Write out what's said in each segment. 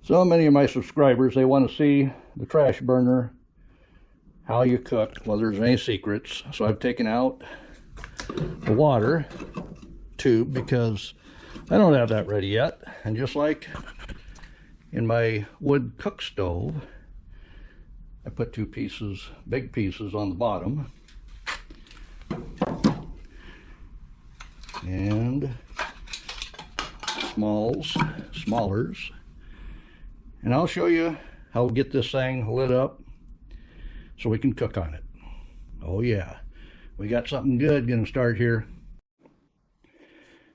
So many of my subscribers, they want to see the trash burner, how you cook, whether there's any secrets. So I've taken out the water tube because I don't have that ready yet. And just like in my wood cook stove, I put two pieces, big pieces on the bottom. And smallers. And I'll show you how we'll get this thing lit up so we can cook on it. Oh yeah, we got something good gonna start here.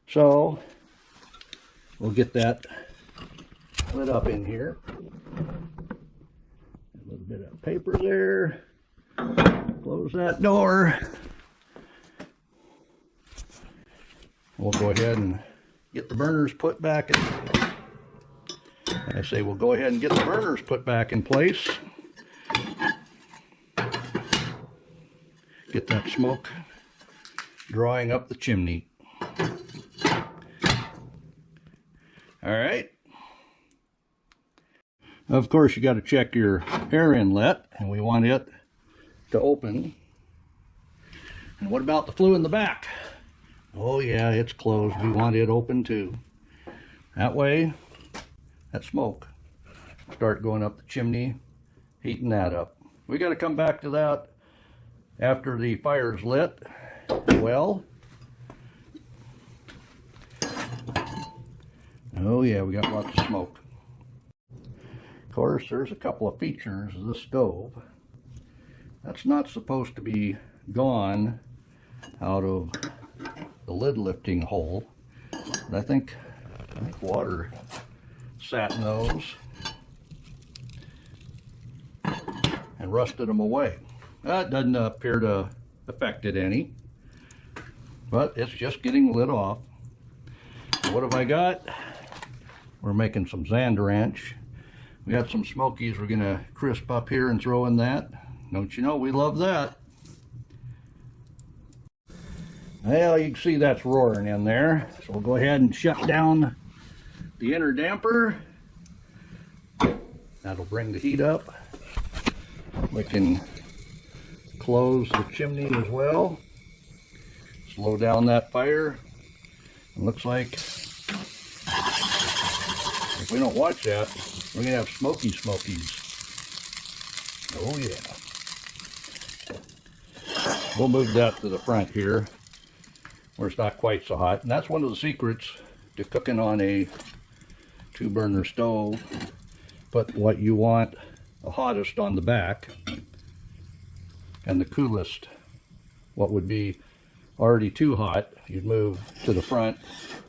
So we'll get that lit up in here. A little bit of paper there. Close that door. We'll go ahead and get the burners put back in. I say we'll go ahead and get the burners put back in place. Get that smoke drawing up the chimney. All right. Of course, you got to check your air inlet, and we want it to open. And what about the flue in the back? Oh yeah, it's closed. We want it open too. That way, that smoke start going up the chimney, heating that up. We got to come back to that after the fire's lit. Well, oh yeah, we got lots of smoke. Of course, there's a couple of features of the stove. That's not supposed to be gone out of the lid lifting hole. But I think water sat in those and rusted them away. That doesn't appear to affect it any, but it's just getting lit off. What have I got? We're making some Zandoranch. We got some smokies we're gonna crisp up here and throw in that. Don't you know we love that? Well, you can see that's roaring in there. So we'll go ahead and shut down the inner damper. That'll bring the heat up. We can close the chimney as well. Slow down that fire. It looks like if we don't watch that, we're gonna have smokies. Oh yeah. We'll move that to the front here where it's not quite so hot. And that's one of the secrets to cooking on a 2-burner stove. Put what you want the hottest on the back and the coolest, what would be already too hot, you'd move to the front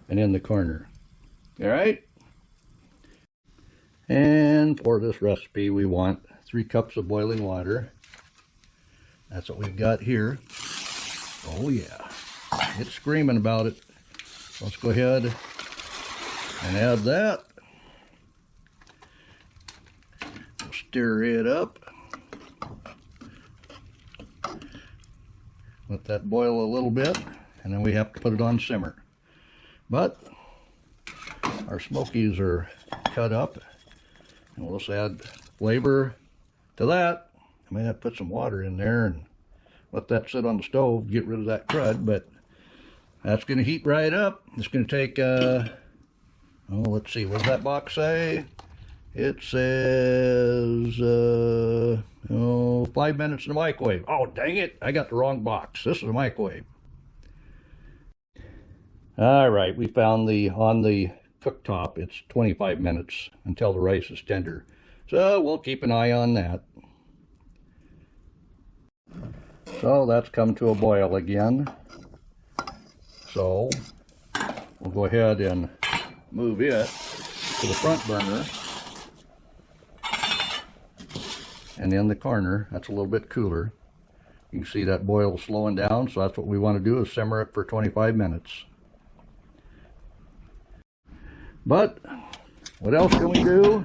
and in the corner. All right? And for this recipe, we want 3 cups of boiling water. That's what we've got here. Oh yeah, it's screaming about it. Let's go ahead and add that. We'll stir it up. Let that boil a little bit, and then we have to put it on simmer. But our smokies are cut up, and we'll just add flavor to that. I may have to put some water in there and let that sit on the stove, get rid of that crud, but that's going to heat right up. It's going to take, let's see, what does that box say? It says, 5 minutes in the microwave. Oh, dang it, I got the wrong box. This is a microwave. All right, we found on the cooktop, it's 25 minutes until the rice is tender. So we'll keep an eye on that. So that's come to a boil again. So we'll go ahead and move it to the front burner. And in the corner, that's a little bit cooler. You can see that boil slowing down, so that's what we want to do, is simmer it for 25 minutes. But what else can we do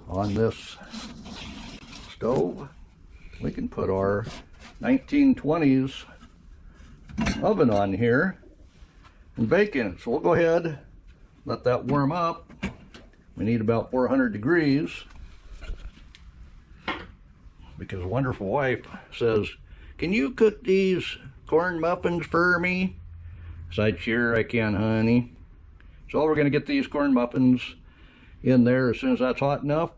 on this stove? We can put our 1920s oven on here and bake in it. So we'll go ahead, let that warm up. We need about 400 degrees because Wonderful Wife says, "Can you cook these corn muffins for me?" I said, "Sure I can, honey." So we're going to get these corn muffins in there as soon as that's hot enough.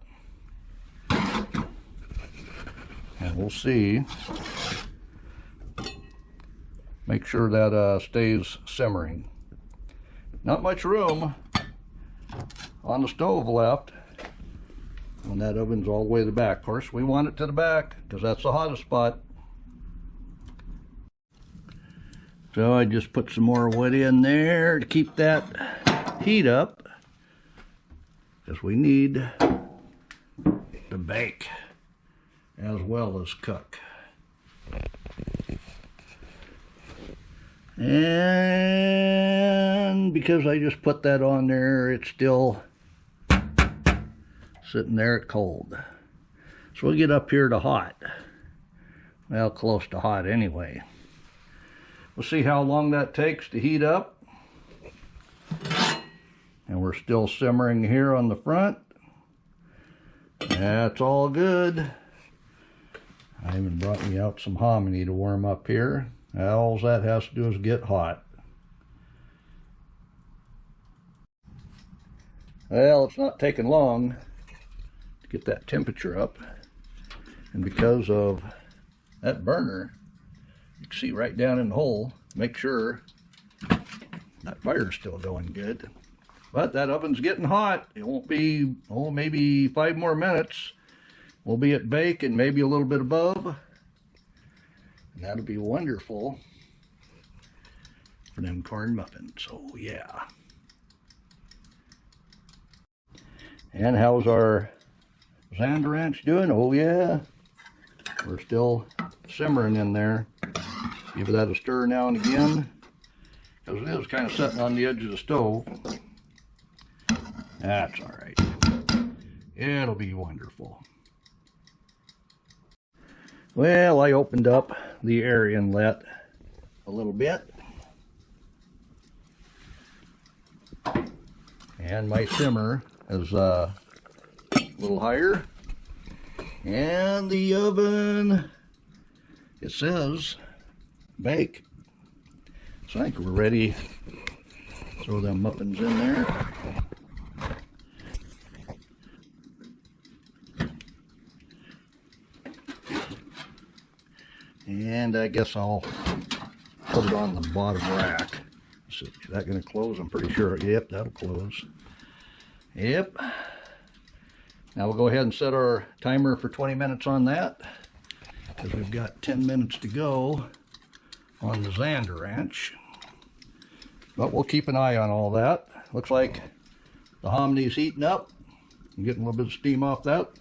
And we'll see. Make sure that stays simmering. Not much room on the stove left. And that oven's all the way to the back. Of course, we want it to the back because that's the hottest spot. So I just put some more wood in there to keep that heat up, because we need to bake as well as cook. And because I just put that on there, it's still sitting there at cold. So we'll get up here to hot. Well, close to hot anyway. We'll see how long that takes to heat up. And we're still simmering here on the front. That's all good. I even brought me out some hominy to warm up here. All that has to do is get hot. Well, it's not taking long to get that temperature up. And because of that burner, you can see right down in the hole, make sure that fire's still going good. But that oven's getting hot. It won't be, maybe 5 more minutes. We'll be at bake and maybe a little bit above. And that'll be wonderful for them corn muffins. Oh yeah. And how's our Zandoranch doing? Oh yeah. We're still simmering in there. Give that a stir now and again, because it is kind of sitting on the edge of the stove. That's all right. It'll be wonderful. Well, I opened up the air inlet a little bit. And my simmer is a little higher. And the oven, it says bake. So I think we're ready to throw them muffins in there. And I guess I'll put it on the bottom rack. So is that going to close? I'm pretty sure. Yep, that'll close. Yep. Now we'll go ahead and set our timer for 20 minutes on that, because we've got 10 minutes to go on the Zandoranch. But we'll keep an eye on all that. Looks like the homony's heating up. I'm getting a little bit of steam off that.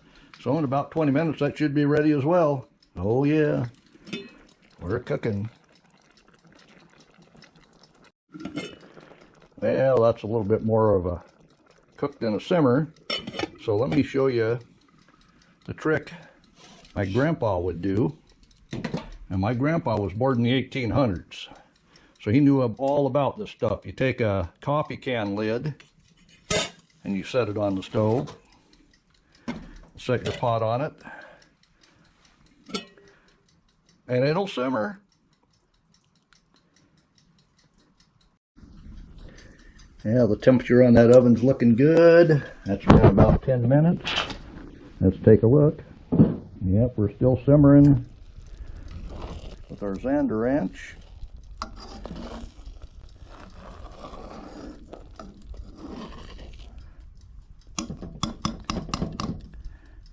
So in about 20 minutes that should be ready as well. Oh yeah, we're cooking. Well, that's a little bit more of a cook than a simmer. So let me show you the trick my grandpa would do. And my grandpa was born in the 1800s. So he knew all about this stuff. You take a coffee can lid and you set it on the stove. Set your pot on it. And it'll simmer. Yeah, the temperature on that oven's looking good. That's been about 10 minutes. Let's take a look. Yep, we're still simmering with our Zandoranch.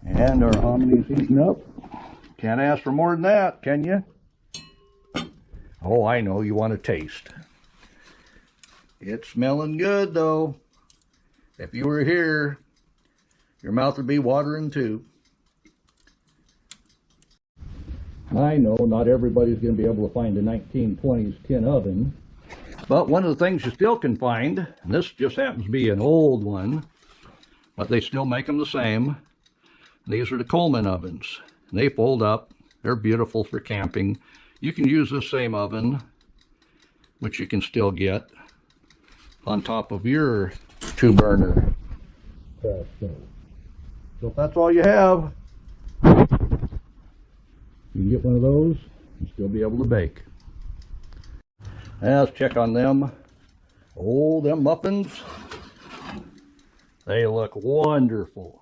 And our homony's heating up. Can't ask for more than that, can you? Oh, I know, you want to taste. It's smelling good, though. If you were here, your mouth would be watering, too. I know not everybody's going to be able to find a 1920s tin oven. But one of the things you still can find, and this just happens to be an old one, but they still make them the same. These are the Coleman ovens. They fold up. They're beautiful for camping. You can use this same oven, which you can still get, on top of your 2 burner trash stove. So if that's all you have, you can get one of those and still be able to bake. Now let's check on them. Oh, them muffins. They look wonderful.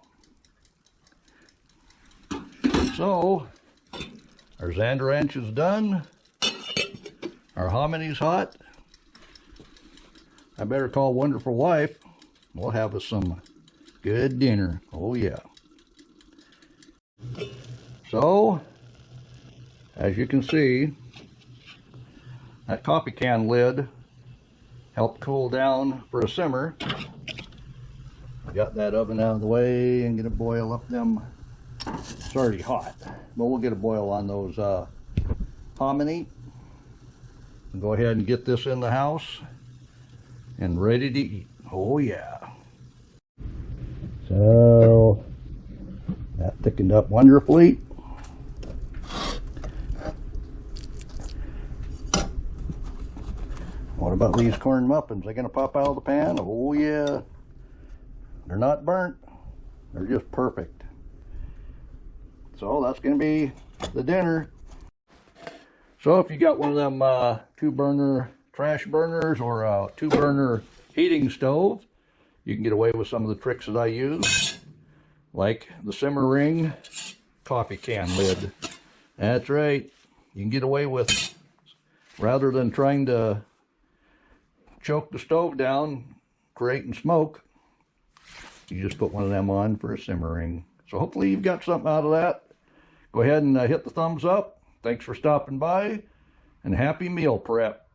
So, our Zanderanch is done. Our homony's hot. I better call Wonderful Wife. We'll have us some good dinner. Oh yeah. So, as you can see, that coffee can lid helped cool down for a simmer. I got that oven out of the way and get a boil up them. It's already hot, but we'll get a boil on those hominy. And go ahead and get this in the house and ready to eat. Oh yeah. So that thickened up wonderfully. What about these corn muffins? They gonna pop out of the pan? Oh yeah. They're not burnt. They're just perfect. So that's gonna be the dinner. So if you got one of them 2 burner trash burners or a 2 burner heating stove, you can get away with some of the tricks that I use, like the simmer ring coffee can lid. That's right. You can get away with, rather than trying to choke the stove down, creating smoke, you just put one of them on for a simmering. So hopefully you've got something out of that. Go ahead and hit the thumbs up. Thanks for stopping by, and happy meal prep.